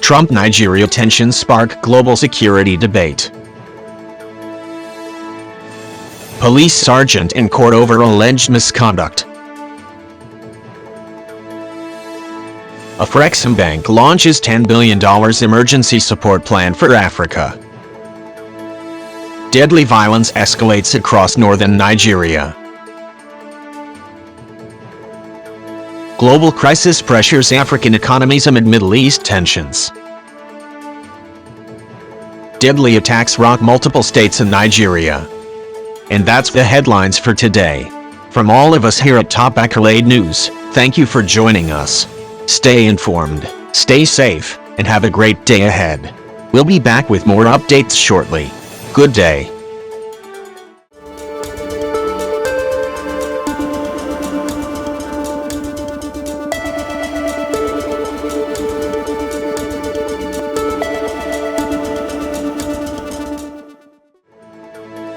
Trump-Nigeria tensions spark global security debate. Police sergeant in court over alleged misconduct. Afreximbank launches $10 billion emergency support plan for Africa. Deadly violence escalates across northern Nigeria. Global crisis pressures African economies amid Middle East tensions. Deadly attacks rock multiple states in Nigeria. And that's the headlines for today. From all of us here at Top Accolade News, thank you for joining us. Stay informed, stay safe, and have a great day ahead. We'll be back with more updates shortly. Good day.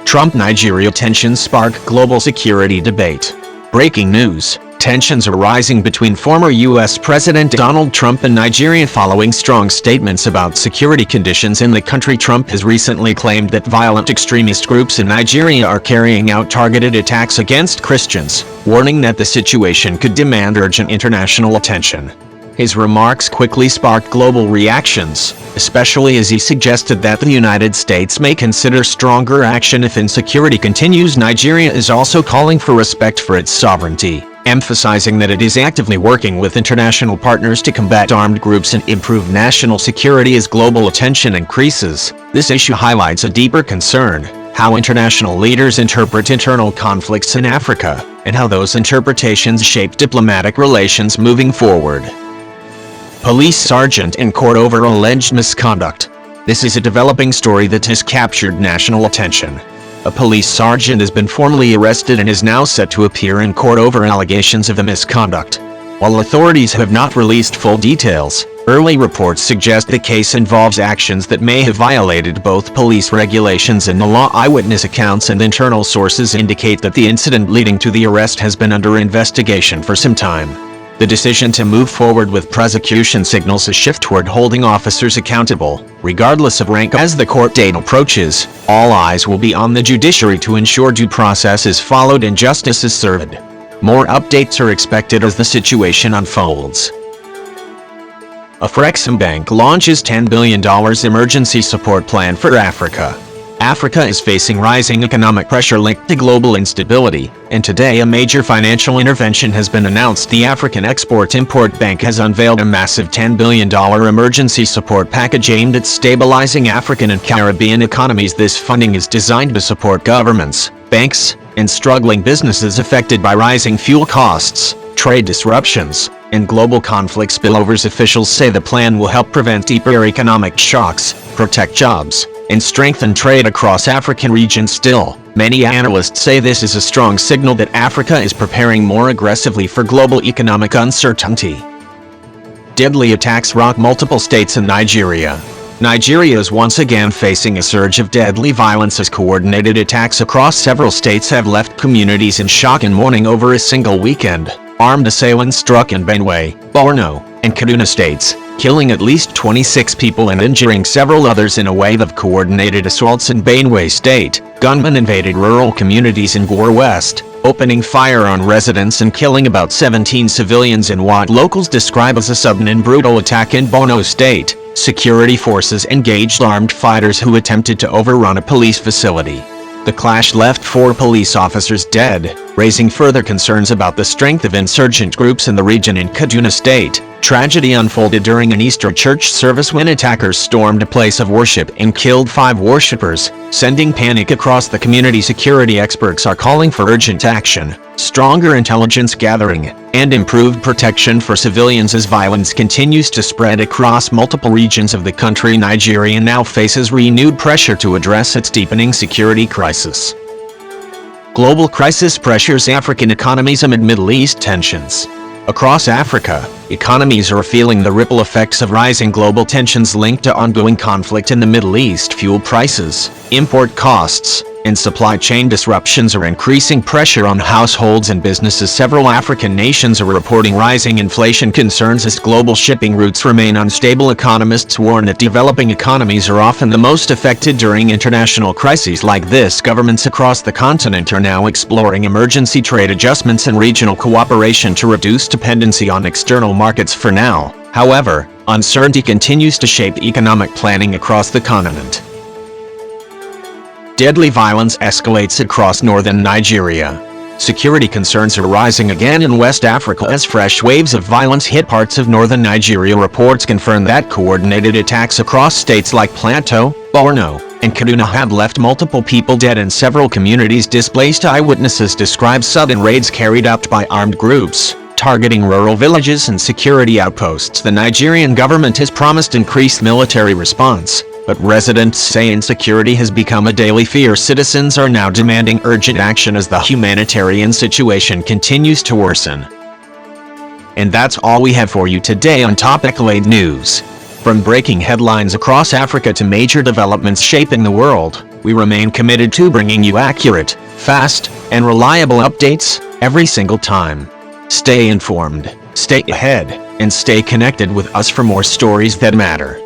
Trump-Nigeria tensions spark global security debate. Breaking news: tensions are rising between former U.S. President Donald Trump and Nigeria following strong statements about security conditions in the country. Trump has recently claimed that violent extremist groups in Nigeria are carrying out targeted attacks against Christians, warning that the situation could demand urgent international attention. His remarks quickly sparked global reactions, especially as he suggested that the United States may consider stronger action if insecurity continues. Nigeria is also calling for respect for its sovereignty, emphasizing that it is actively working with international partners to combat armed groups and improve national security as global attention increases. This issue highlights a deeper concern: how international leaders interpret internal conflicts in Africa, and how those interpretations shape diplomatic relations moving forward. Police sergeant in court over alleged misconduct. This is a developing story that has captured national attention. A police sergeant has been formally arrested and is now set to appear in court over allegations of misconduct. While authorities have not released full details, early reports suggest the case involves actions that may have violated both police regulations and the law. Eyewitness accounts and internal sources indicate that the incident leading to the arrest has been under investigation for some time. The decision to move forward with prosecution signals a shift toward holding officers accountable, regardless of rank. As the court date approaches, all eyes will be on the judiciary to ensure due process is followed and justice is served. More updates are expected as the situation unfolds. Afreximbank launches $10 billion emergency support plan for Africa. Africa is facing rising economic pressure linked to global instability, and today a major financial intervention has been announced. The African Export-Import Bank has unveiled a massive $10 billion emergency support package aimed at stabilizing African and Caribbean economies. This funding is designed to support governments, banks, and struggling businesses affected by rising fuel costs, trade disruptions, and global conflict spillovers. Officials say the plan will help prevent deeper economic shocks, protect jobs, and strengthen trade across African regions. Still, many analysts say this is a strong signal that Africa is preparing more aggressively for global economic uncertainty. Deadly attacks rock multiple states in Nigeria. Nigeria is once again facing a surge of deadly violence as coordinated attacks across several states have left communities in shock and mourning over a single weekend. Armed assailants struck in Benue, Borno, and Kaduna states, killing at least 26 people and injuring several others in a wave of coordinated assaults in Benue State. Gunmen invaded rural communities in Gore West, opening fire on residents and killing about 17 civilians in what locals describe as a sudden and brutal attack in Borno State. Security forces engaged armed fighters who attempted to overrun a police facility. The clash left 4 police officers dead, raising further concerns about the strength of insurgent groups in the region. In Kaduna State, tragedy unfolded during an Easter church service when attackers stormed a place of worship and killed 5 worshippers, sending panic across the community. Security experts are calling for urgent action, stronger intelligence gathering, and improved protection for civilians as violence continues to spread across multiple regions of the country. Nigeria now faces renewed pressure to address its deepening security crisis. Global crisis pressures African economies amid Middle East tensions. Across Africa, economies are feeling the ripple effects of rising global tensions linked to ongoing conflict in the Middle East. Fuel prices, import costs, and supply chain disruptions are increasing pressure on households and businesses. Several African nations are reporting rising inflation concerns as global shipping routes remain unstable. Economists warn that developing economies are often the most affected during international crises like this. Governments across the continent are now exploring emergency trade adjustments and regional cooperation to reduce dependency on external markets. For now, however, uncertainty continues to shape economic planning across the continent. Deadly violence escalates across northern Nigeria. Security concerns are rising again in West Africa as fresh waves of violence hit parts of northern Nigeria. Reports confirm that coordinated attacks across states like Plateau, Borno, and Kaduna have left multiple people dead and several communities displaced. Eyewitnesses describe sudden raids carried out by armed groups, targeting rural villages and security outposts. The Nigerian government has promised increased military response, but residents say insecurity has become a daily fear. Citizens are now demanding urgent action as the humanitarian situation continues to worsen. And that's all we have for you today on Top Accolade News. From breaking headlines across Africa to major developments shaping the world, we remain committed to bringing you accurate, fast, and reliable updates every single time. Stay informed, stay ahead, and stay connected with us for more stories that matter.